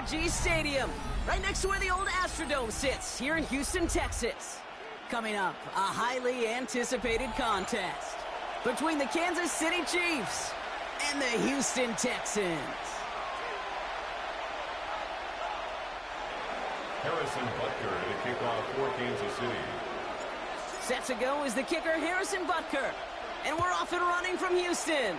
AT&T Stadium, right next to where the old Astrodome sits, here in Houston, Texas. Coming up, a highly anticipated contest between the Kansas City Chiefs and the Houston Texans. Harrison Butker to kick off for Kansas City. Set to go is the kicker, Harrison Butker. And we're off and running from Houston.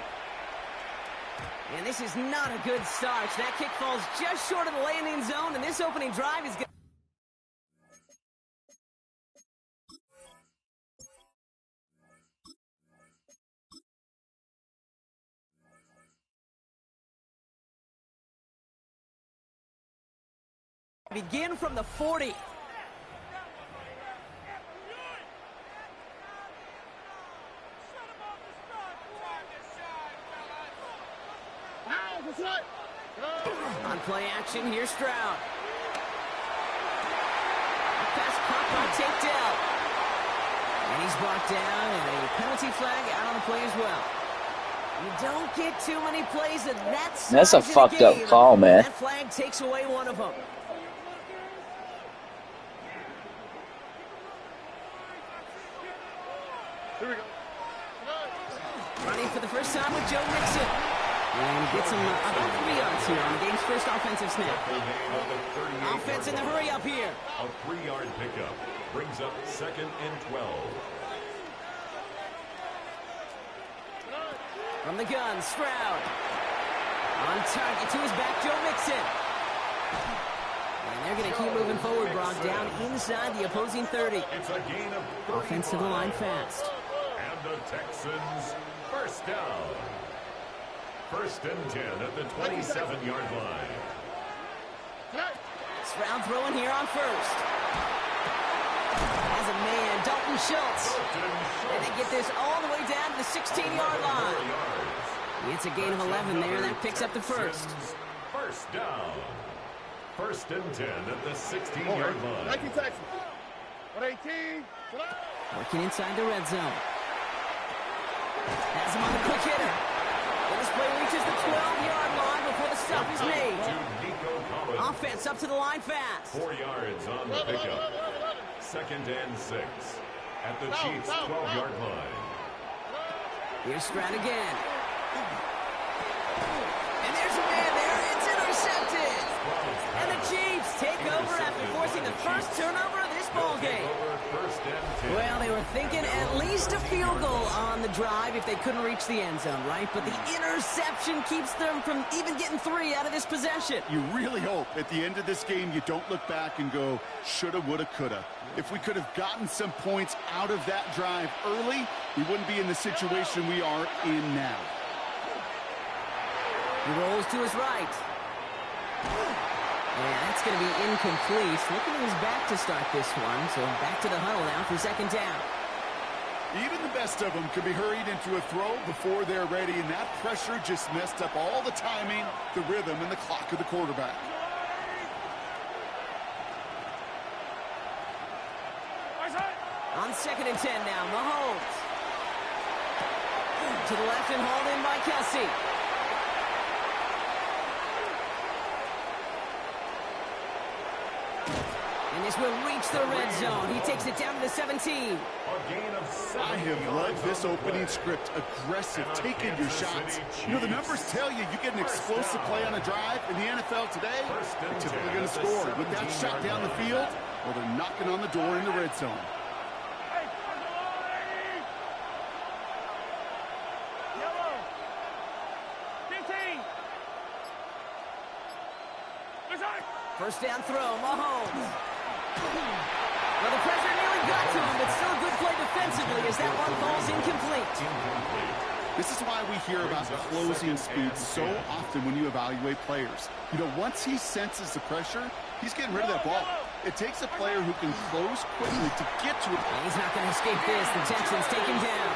And this is not a good start. That kick falls just short of the landing zone, and this opening drive is going to begin from the 40. On play action, here's Stroud. Pass caught by Takedale. And he's brought down, and a penalty flag out on the play as well. You don't get too many plays of that size. That's a fucked up call, man. That flag takes away one of them. Here we go. Running for the first time with Joe Mixon. And gets him about 3 yards here on the game's first offensive snap. Offense in the hurry up here. A 3-yard pickup brings up 2nd and 12. From the gun, Stroud. On target to his back, Joe Mixon. And they're going to keep moving forward, Brock, down inside the opposing 30. It's a gain of 35. Offense to the line fast. And the Texans first down. 1st and 10 at the 27-yard line. Stroud throwing here on first. As a man, Dalton Schultz. And they get this all the way down to the 16-yard line. It's a gain of 11 there. That picks up the first. First down. 1st and 10 at the 16-yard line. 19 Texans. 118. Working inside the red zone. Has him on the quick hitter. And this play reaches the 12-yard line before the stop is made. Offense up to the line fast. 4 yards on the pickup. 2nd and 6 at the Chiefs' 12-yard line. Here's Stroud again. And there's a man there. It's intercepted. And the Chiefs take over after forcing the first turnover of this ball game. Well, they were thinking at least a field goal on the drive if they couldn't reach the end zone, right? But the interception keeps them from even getting 3 out of this possession. You really hope at the end of this game you don't look back and go, shoulda, woulda, coulda. If we could have gotten some points out of that drive early, we wouldn't be in the situation we are in now. He rolls to his right. And that's going to be incomplete. Looking at his back to start this one. So back to the huddle now for 2nd down. Even the best of them can be hurried into a throw before they're ready, and that pressure just messed up all the timing, the rhythm, and the clock of the quarterback. On 2nd and 10 now, Mahomes. To the left and hauled in by Kelsey. And this will reach the red zone. He takes it down to the 17. I have loved this opening script. Aggressive, taking your shots. You know, the numbers tell you you get an explosive play on a drive in the NFL today, you're typically going to score. With that shot down the field, well, they're knocking on the door in the red zone. First down throw, Mahomes. Well, the pressure nearly got to him, but still a good play defensively as that one falls incomplete. This is why we hear about closing speed so often when you evaluate players. You know, once he senses the pressure, he's getting rid of that ball. It takes a player who can close quickly to get to it. He's not going to escape this. The Texans take him down.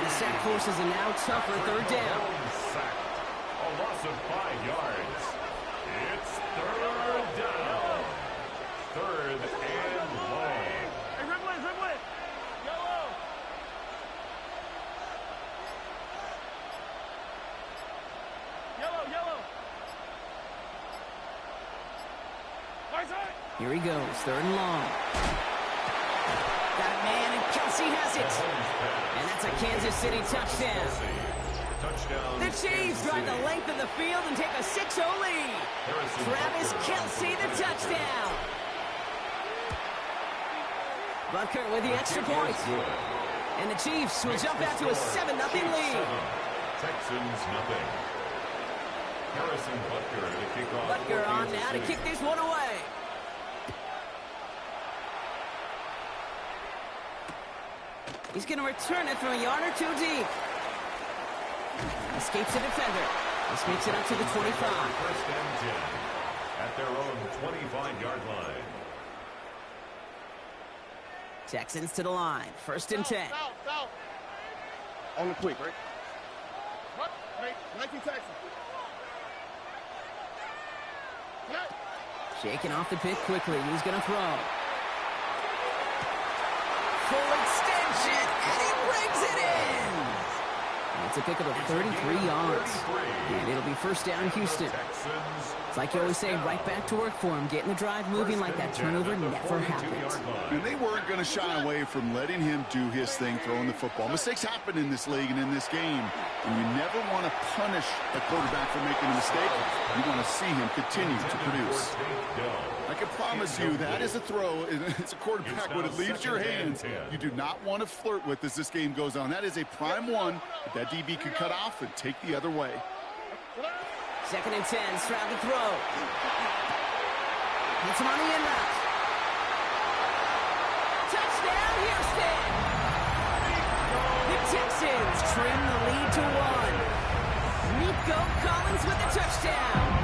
And the sack forces a now tougher 3rd down. A loss of 5 yards. It's 3rd down. 3rd and long. Hey, Ridley. Yellow. Here he goes, 3rd and long. Got a man, and Kelsey has it. And that's a Kansas City touchdown. The Chiefs drive the length of the field and take a 6-0 lead. Travis Kelsey, the touchdown. Butker with the extra point. And the Chiefs will jump out to a 7-0 lead. Texans nothing. Harrison Butker to kick off. Butker on now to kick this one away. He's going to return it from a yard or 2 deep. Escapes the defender. This makes it up to the 25. First and 10 at their own 25-yard line. Texans to the line. 1st and 10. On the quick, right? What? 19 Texans. Shaking off the pit quickly. He's going to throw. Full extension, and he brings it in. It's a pickup of 33 yards. And it'll be 1st down, Houston. It's like you always say, right back to work for him. Getting the drive moving like that turnover never happens. And they weren't going to shy away from letting him do his thing, throwing the football. Mistakes happen in this league and in this game. And you never want to punish a quarterback for making a mistake. You want to see him continue to produce. I can promise you that is a throw. It's a quarterback when it leaves your hands. You do not want to flirt with as this game goes on. That is a prime one that DB can cut off and take the other way. 2nd and 10, Stroud to throw. Hits him on the end route. Touchdown, Houston! The Texans trim the lead to 1. Nico Collins with the touchdown.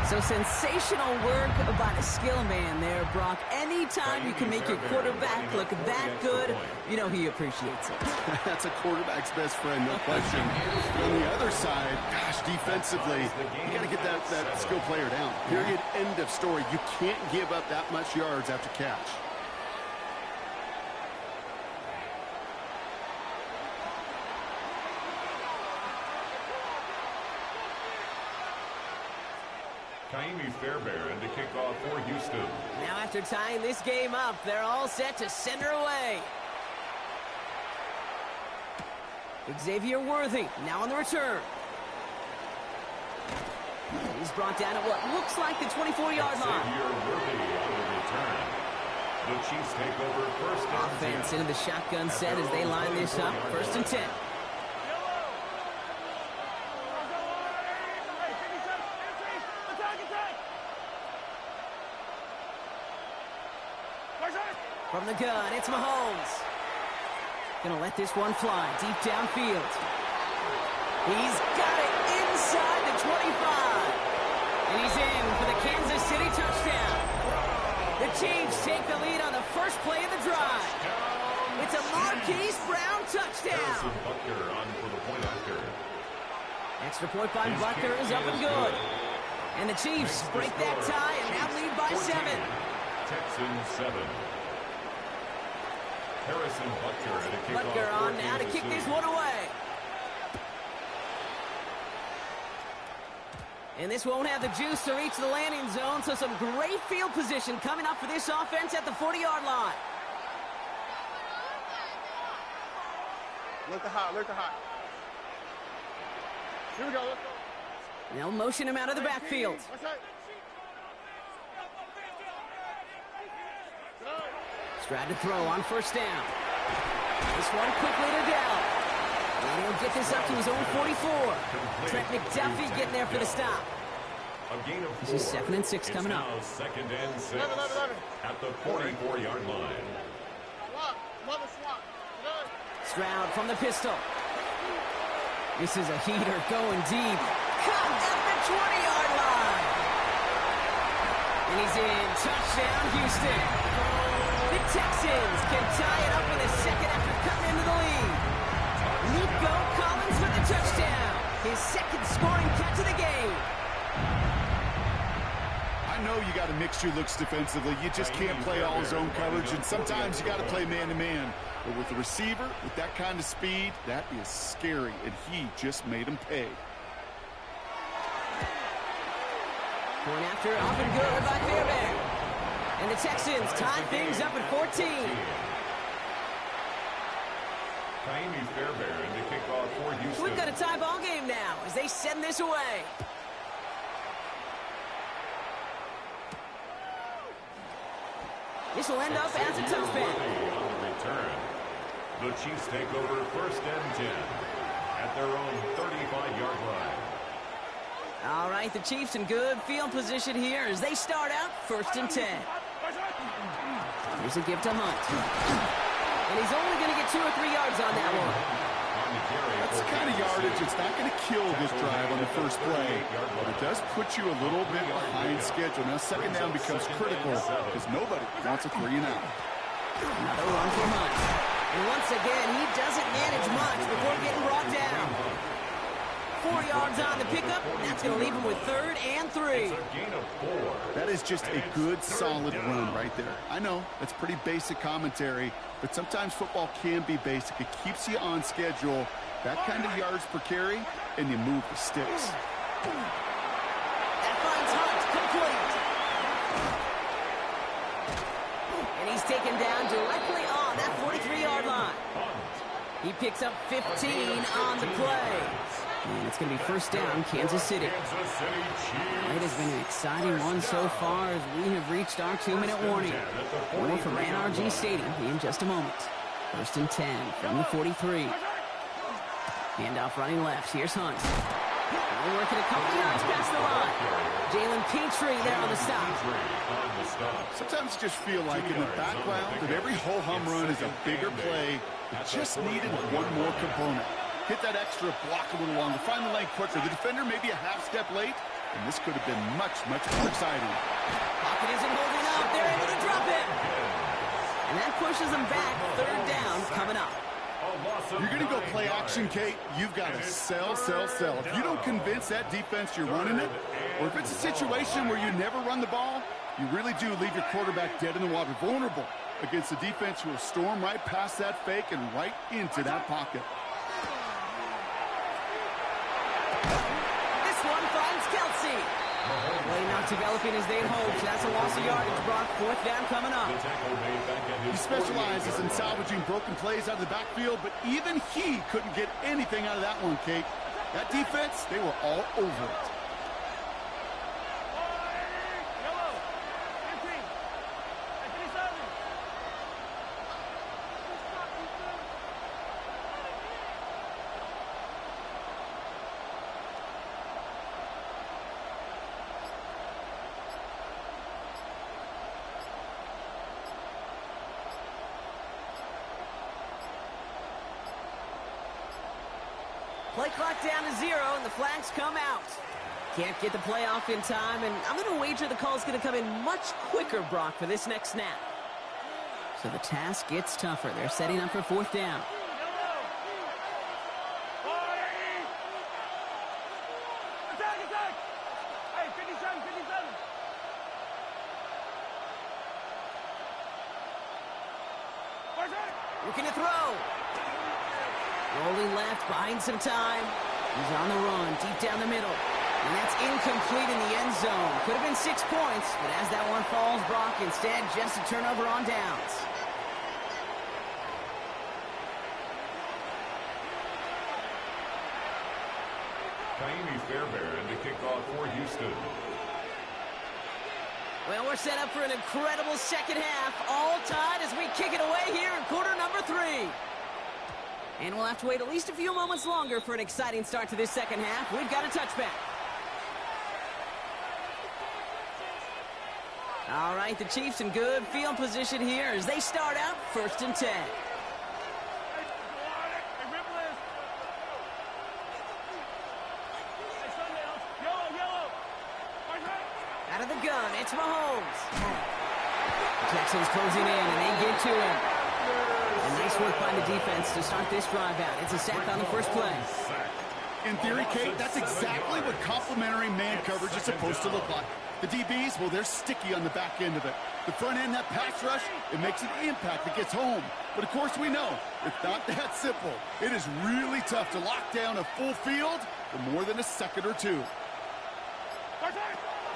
So sensational work by the skill man there, Brock. Anytime you can make your quarterback look that good, you know he appreciates it. That's a quarterback's best friend, no question. On the other side, gosh, defensively, you got to get that skill player down. Period, end of story. You can't give up that much yards after catch. Kaimi Fairbairn to kick off for Houston. Now after tying this game up, they're all set to send her away. Xavier Worthy now on the return. He's brought down at what looks like the 24-yard line. Xavier Worthy on the return. The Chiefs take over 1st and 10. Offense into the shotgun set as they line this up. 1st and 10. From the gun, it's Mahomes. Gonna let this one fly deep downfield. He's got it inside the 25. And he's in for the Kansas City touchdown. The Chiefs take the lead on the first play of the drive. It's a Marquise Brown touchdown. Butker on for the point after. Extra point by Butker is up and good. And the Chiefs break that tie and now lead by 7. Texans 7. Harrison Butker to kick Butker off on now to kick this one away. And this won't have the juice to reach the landing zone, so some great field position coming up for this offense at the 40-yard line. Look the hot, look the hot. Here we go, let's go. They'll motion him out of the backfield. Stroud to throw on 1st down. This one quickly to Dell. And he'll get this up to his own 44. Trent McDuffie getting there for the stop. A gain of 4. This is 2nd and 6 coming up. 2nd and 6 at the 44-yard line. Stroud from the pistol. This is a heater going deep. Caught at the 20-yard line. And he's in. Touchdown, Houston. The Texans can tie it up in a second after cutting into the lead. Nico Collins with the touchdown. His 2nd scoring catch of the game. I know you got to mix your looks defensively. You just can't play all zone coverage, and sometimes you got to play man-to-man. But with the receiver, with that kind of speed, that is scary, and he just made him pay. Point after, off and good by Fairbairn. And the Texans tie things up at 14. Kaimi Fairbairn to kick off for Houston. We've got a tie ball game now as they send this away. This will end up as a touchback. On the return, the Chiefs take over 1st and 10 at their own 35-yard line. All right, the Chiefs in good field position here as they start out 1st and 10. Here's a gift to Hunt. And he's only going to get 2 or 3 yards on that one. That's the kind of yardage that's not going to kill this drive on the first play, but it does put you a little bit behind schedule. Now, 2nd down becomes critical because nobody wants a 3 and out. Another run for Hunt. And once again, he doesn't manage much before getting brought down. 4 yards on the pickup. That's going to leave him with 3rd and 3. That is just a good, solid run right there. I know, that's pretty basic commentary, but sometimes football can be basic. It keeps you on schedule, that kind of yards per carry, and you move the sticks. That finds Hunt complete. And he's taken down directly on that 43-yard line. He picks up 15 on the play. And it's going to be 1st down, Kansas City. It has been an exciting one so far as we have reached our 2-minute warning. More from NRG Stadium in just a moment. 1st and 10 from the 43. Handoff running left. Here's Hunt. We're working a couple yards past the line. Jalen Petrie there on the stop. Sometimes you just feel like in the background that every ho-hum run is a bigger play. It just needed one more component. Hit that extra block a little longer, find the lane quicker. The defender maybe a half step late, and this could have been much, much more exciting. Pocket isn't holding up. They're able to drop it. And that pushes them back. 3rd down coming up. You're going to go play action, Kate. You've got to sell, sell, sell. If you don't convince that defense you're running it, or if it's a situation where you never run the ball, you really do leave your quarterback dead in the water, vulnerable against a defense who will storm right past that fake and right into that pocket. Play not developing as they'd hoped. That's a loss of yardage, Brock. 4th down coming up. He specializes in salvaging broken plays out of the backfield, but even he couldn't get anything out of that one, Kate. That defense, they were all over it. Play clock down to 0, and the flags come out. Can't get the play off in time, and I'm going to wager the call's going to come in much quicker, Brock, for this next snap. So the task gets tougher. They're setting up for 4th down. Looking to throw. Rolling left, buying some time. He's on the run, deep down the middle. And that's incomplete in the end zone. Could have been 6 points, but as that one falls, Brock, instead just a turnover on downs. Kaimi Fairbairn to kick off for Houston. Well, we're set up for an incredible second half. All tied as we kick it away here in quarter number 3. And we'll have to wait at least a few moments longer for an exciting start to this second half. We've got a touchback. All right, the Chiefs in good field position here as they start out 1st and 10. Out of the gun, it's Mahomes. The Texans closing in, and they get to him. And nice work by the defense to start this drive out. It's a sack on the first play. In theory, Kate, that's exactly what complementary man coverage is supposed to look like. The DBs, well, they're sticky on the back end of it. The front end, that pass rush, it makes an impact that gets home. But, of course, we know it's not that simple. It is really tough to lock down a full field for more than a second or two.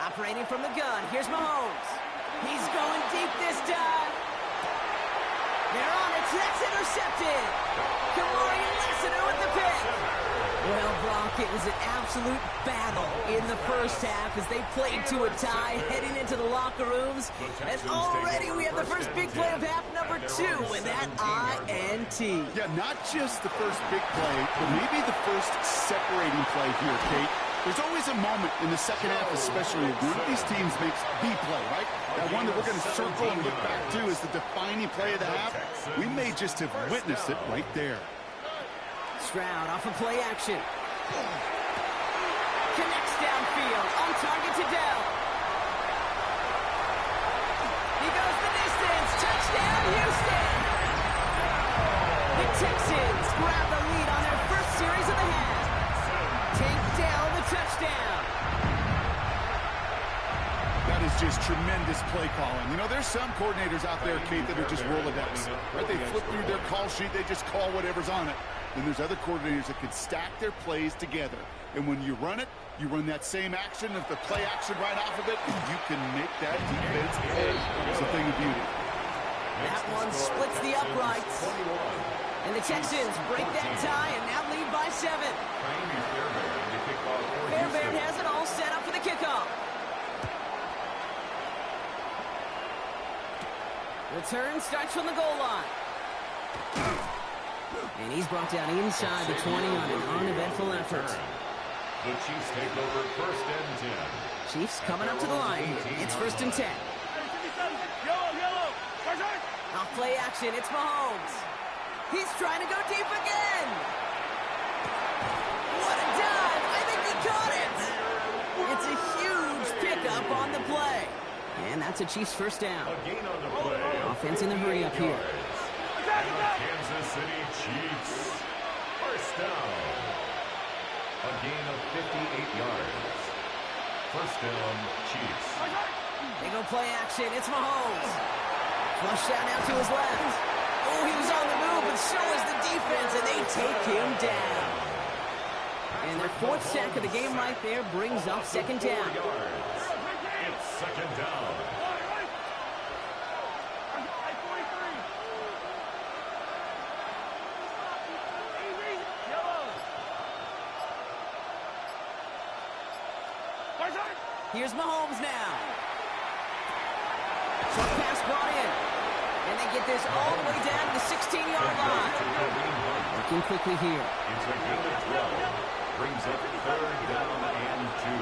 Operating from the gun, here's Mahomes. He's going deep this time. They're on it, that's intercepted. Kamari Lassiter with the pick. Well, Brock, it was an absolute battle in the first half as they played to a tie, heading into the locker rooms. And already we have the first big play of half number 2 with that INT. Yeah, not just the first big play, but maybe the first separating play here, Kate. There's always a moment in the second half, especially if one of these teams makes the play, right? That one that we're going to circle and look back to is the defining play of the half. We may just have witnessed it right there. Stroud off of play action. Connects downfield, on target to Dell. He goes the distance, touchdown Houston! The Texans grab the lead on their first series of the half. Tank Dell the touchdown. That is just tremendous play calling. You know, there's some coordinators out there, Kate, that are just Rolodex. Right? They flip through their call sheet, they just call whatever's on it. Then there's other coordinators that can stack their plays together. And when you run it, you run that same action of the play action right off of it, and you can make that defense pay. It's a thing of beauty. That one splits the uprights. And the Texans break that tie and now lead by 7. Fairbairn has it all set up for the kickoff. Return starts from the goal line. And he's brought down inside the 20 on an uneventful effort. The Chiefs take over first and 10. Chiefs coming up to the line here. It's first and 10. Off play action, it's Mahomes. He's trying to go deep again. What a dive. I think he caught it. It's a huge pickup on the play. And that's a Chiefs first down. A gain on the play. Offense in the hurry up here. Kansas City Chiefs. First down. A gain of 58 yards. First down, Chiefs. They go play action. It's Mahomes. Flush down out to his left. Oh, he was on the move, but so is the defense, and they take him down. And their 4th sack of the game right there brings up second down. It's second down. Here's Mahomes now. Short pass brought in. And they get this all the way down to the 16-yard line. Working quickly here. It's a gain of 12. Brings up third down and 2.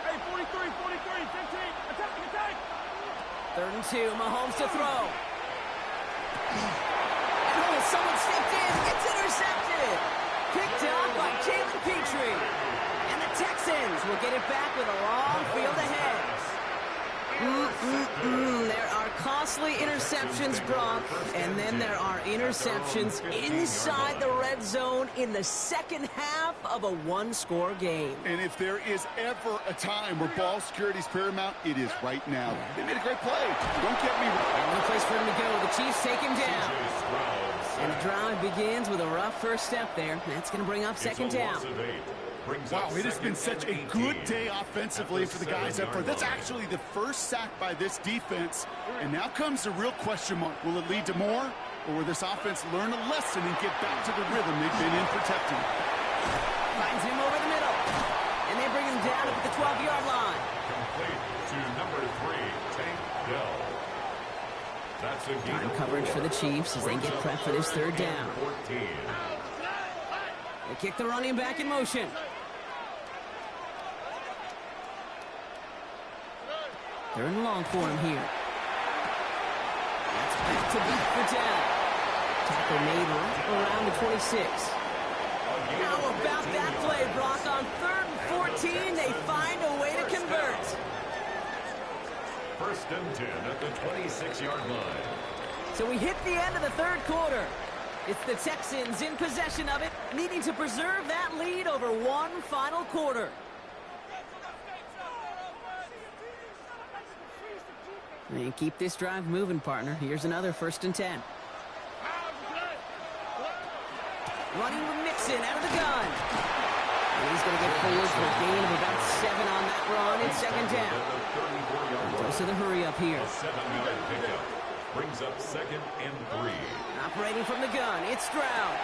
Hey, 43, 15. Attack. 3rd and 2. Mahomes to throw. Oh, someone stepped in. It's intercepted. Picked up by Jalen Petrie. And the Texans will get it back with a long field ahead. There are costly interceptions, Brock, and then there are interceptions inside the red zone in the second half of a one-score game. And if there is ever a time where ball security is paramount, it is right now. They made a great play. Don't get me wrong. No place for him to go. The Chiefs take him down. And the drive begins with a rough first step there. That's going to bring up second down. Wow, it has been such a good day offensively for the guys up front. That's actually the first sack by this defense. And now comes the real question mark. Will it lead to more? Or will this offense learn a lesson and get back to the rhythm they've been in protecting? Finds him over the middle. And they bring him down at the 12-yard line. Complete to number 3, Tank Dell. That's a Time coverage for the Chiefs as they get prepped for this third down. 14. They kick the running back in motion. Third and long for him here. That's back to back for down. Tackle made right around the 26. How about that play, Brock? On 3rd and 14, they find a way to convert. First and 10 at the 26-yard line. So we hit the end of the third quarter. It's the Texans in possession of it, needing to preserve that lead over one final quarter. And keep this drive moving, partner. Here's another 1st and 10. Running with Mixon out of the gun. And he's going to get forward for a gain of about 7 on that run. It's second down. Dose of the hurry up here. A 7-yard pickup brings up 2nd and 3. Operating from the gun, it's Stroud.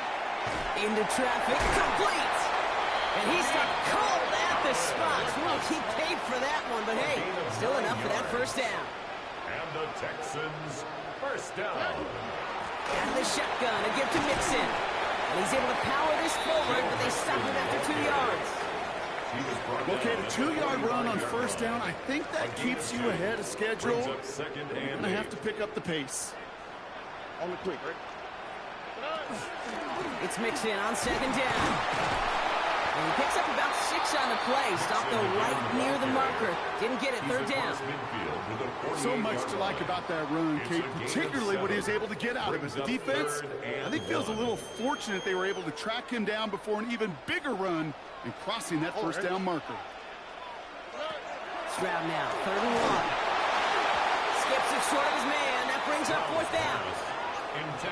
Into traffic, complete. And he's got cold at the spot. He paid for that one, but hey, still enough for that first down. And the Texans first down. Out of the shotgun, a give to Mixon. And he's able to power this forward, but they stop him after 2 yards. Okay, the 2-yard run on first down, I think that keeps you ahead of schedule. You're going to have to pick up the pace. On the quick, right? It's Mixon on second down. And he picks up about 6 on the play. Stopped though right near the marker. Didn't get it, third down. So much to like about that run, Kate, particularly what he was able to get out of it. The defense, I think, feels a little fortunate they were able to track him down before an even bigger run and crossing that first down marker. Stroud now, 3rd and 1. Skips it short of his man. That brings up 4th down.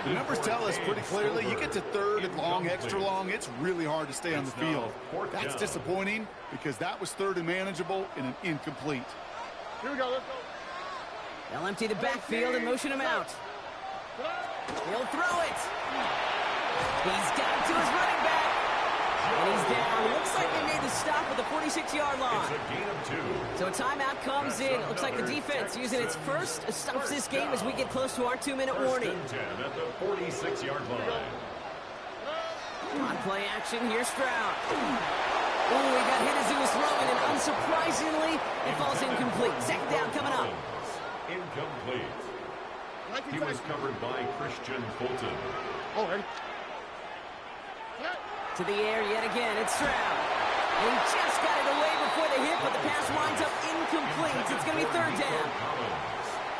The numbers tell us pretty clearly, you get to 3rd and long, extra long, it's really hard to stay on the field. That's disappointing because that was 3rd and manageable and an incomplete. Here we go, let's go. They'll empty the backfield and motion him out. He'll throw it. He's got it to his running back. And he's down. Looks like they made the stop at the 46-yard line. It's a gain of 2. So a timeout comes in. It looks like the defense using its first stops this game as we get close to our 2-minute warning. First and 10 at the 46-yard line. On play action, here's Stroud. Oh, he got hit as he was throwing, and unsurprisingly, it falls incomplete. Second down coming up. Incomplete. He was covered by Christian Fulton. Oh, ready? To the air yet again, it's Stroud. And he just got it away before the hit, but the pass winds up incomplete. It's going to be third down.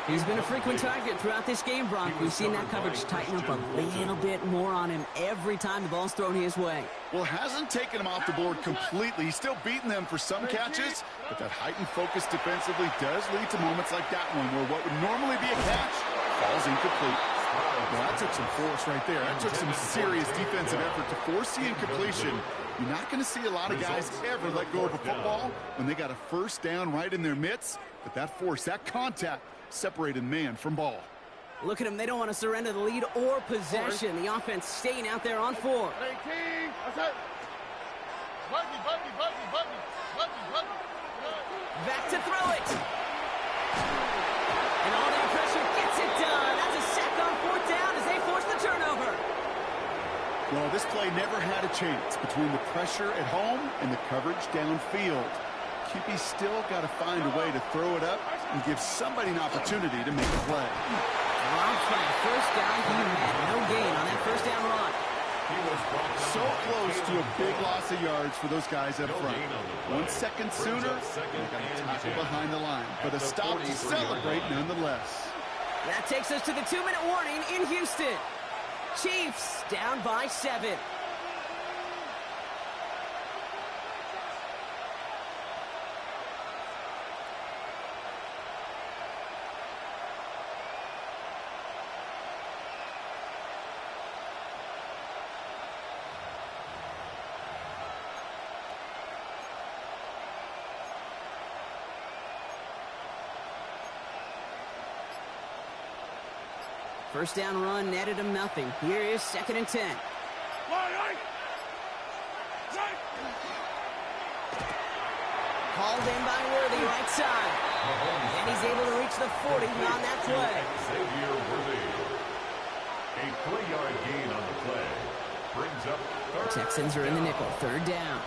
He's been a frequent target throughout this game, Bronk. We've seen that coverage tighten up a little bit more on him every time the ball's thrown his way. Well, hasn't taken him off the board completely. He's still beating them for some catches, but that heightened focus defensively does lead to moments like that one where what would normally be a catch falls incomplete. Well, that took some force right there. That took some serious defensive effort to force the incompletion. You're not going to see a lot of guys ever let go of a football when they got a first down right in their midst, but that force, that contact, separated man from ball. Look at them. They don't want to surrender the lead or possession. The offense staying out there on 4. 18. That's it. Buggy. Back to throw it. And all that pressure gets it done. That's a sack on 4th down as they force the turnover. Well, this play never had a chance between the pressure at home and the coverage downfield. QB still got to find a way to throw it up and give somebody an opportunity to make a play. Rob flat. First down, he had no gain on that first down run. So close to a big loss of yards for those guys up front. 1 second sooner, they got to tackle behind the line. But a stop to celebrate nonetheless. That takes us to the 2-minute warning in Houston. Chiefs down by 7. First down run netted him nothing. Here is 2nd and 10. Called in by Worthy, right side. And he's able to reach the 40 on that play. Xavier Worthy. A 3-yard gain on the play. Brings up third. Texans are in the nickel. 3rd down.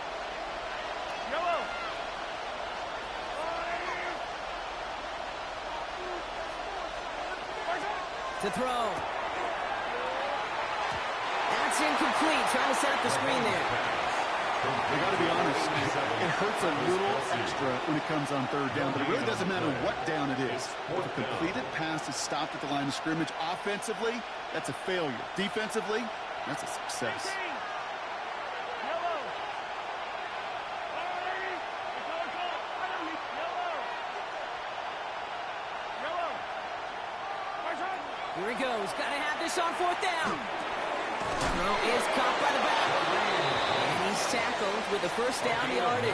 To throw. That's incomplete. Trying to set up the screen there. I got to be honest, it hurts a little extra when it comes on 3rd down, but it really doesn't matter what down it is. If a completed pass is stopped at the line of scrimmage offensively, that's a failure. Defensively, that's a success. Here he goes. Got to have this on 4th down. Throw is caught by the back. And he's tackled with the first down yardage.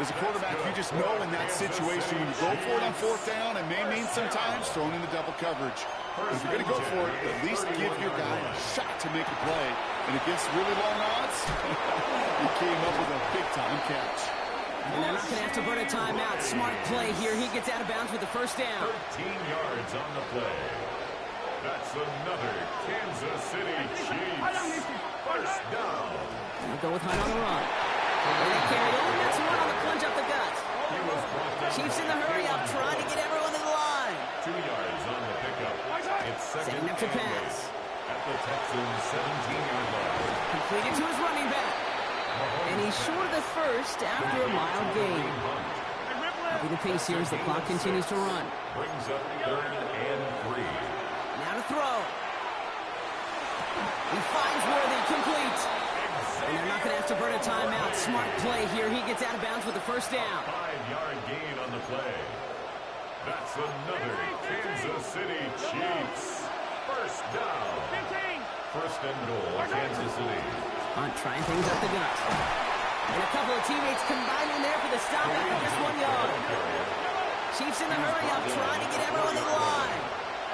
As a quarterback, you just know in that situation, when you go for it on fourth down, it may mean sometimes throwing in the double coverage. But if you're going to go for it, at least give your guy a shot to make a play. And against really long odds, he came up with a big-time catch. And they're not going to have to burn a timeout. Smart play here. He gets out of bounds with the first down. 13 yards on the play. That's another Kansas City Chiefs first down. They'll go with Hunt on the run. And they carry on. That's one on the plunge up the gut. Chiefs in the hurry up, trying to get everyone to the line. 2 yards on the pickup. It's Setting up to pass. At the Texans' 17-yard line. Completed to his running back. And he's short of the first after a mild gain. Copy the pace here as the clock continues to run. Brings up 3rd and 3. Now to throw. He finds Worthy, complete. And they're not going to have to burn a timeout. Smart play here. He gets out of bounds with the first down. 5-yard gain on the play. That's another Kansas City Chiefs first down. 1st and goal, Kansas City. Hunt trying things up the gut. And a couple of teammates combining there for the stop after just 1 yard. Chiefs in the hurry up, trying to get everyone in line.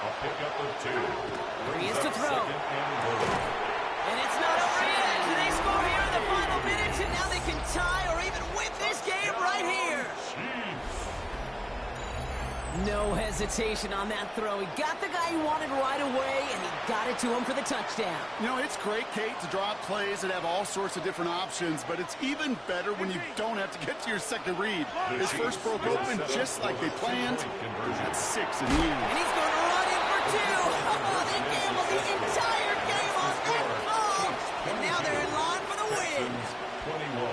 A pickup of 2. Here he is to throw. And it's not over yet. They score here in the final minutes, and now they can tie or even win this game right here. No hesitation on that throw. He got the guy he wanted right away, and he got it to him for the touchdown. You know, it's great, Kate, to draw up plays that have all sorts of different options, but it's even better when you don't have to get to your second read. His first broke open just like they planned. That's 6 in the end. And he's going to run in for 2. Oh, they gambled the entire game on that call. And now they're in line for the win. 21.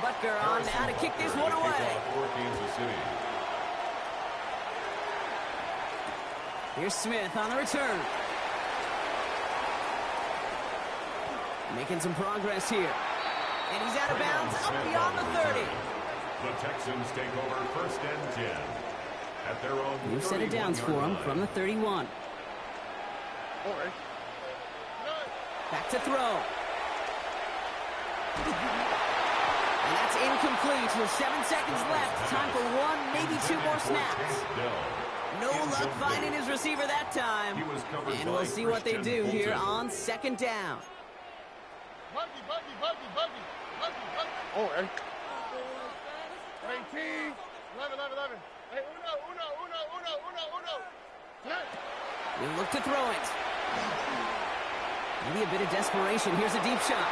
Butker on now to kick this one away. For Kansas City. Here's Smith on the return. Making some progress here. And he's out of bounds up beyond the 30. The Texans take over 1st and 10. At their own New set of downs for him from the 31. Back to throw. And that's incomplete with 7 seconds left. Time for 1, maybe 2 more snaps. No luck finding his receiver that time. And we'll see what they do here on 2nd down. Oh, hey. 18. 11. Hey, uno. We look to throw it. Maybe a bit of desperation. Here's a deep shot.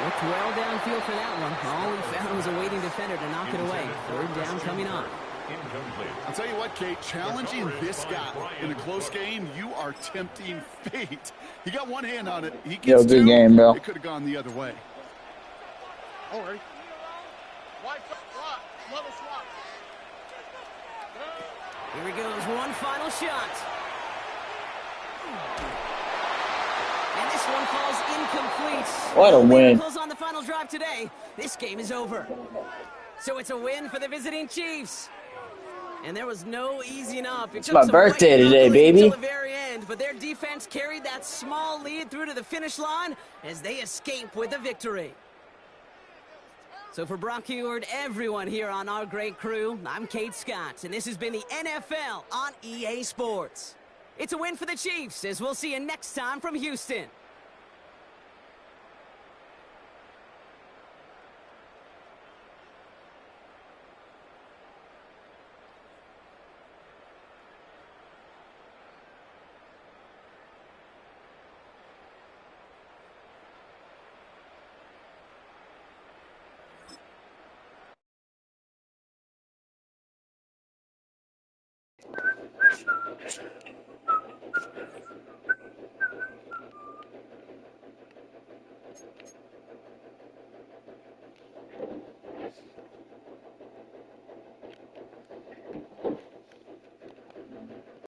Looked well downfield for that one. All he found was a waiting defender to knock it away. 3rd down coming up. Incomplete. I'll tell you what, Kate, challenging this guy in a close game, you are tempting fate. He got one hand on it. He gets good 2. game, bro. It could have gone the other way. All right. Here he goes. One final shot. And this one falls incomplete. What a win. Miracles on the final drive today. This game is over. So it's a win for the visiting Chiefs. And there was no easing up. It's my birthday today, baby. Until the very end, but their defense carried that small lead through to the finish line as they escape with a victory. So for Brock Heward, everyone here on our great crew, I'm Kate Scott, and this has been the NFL on EA Sports. It's a win for the Chiefs, as we'll see you next time from Houston.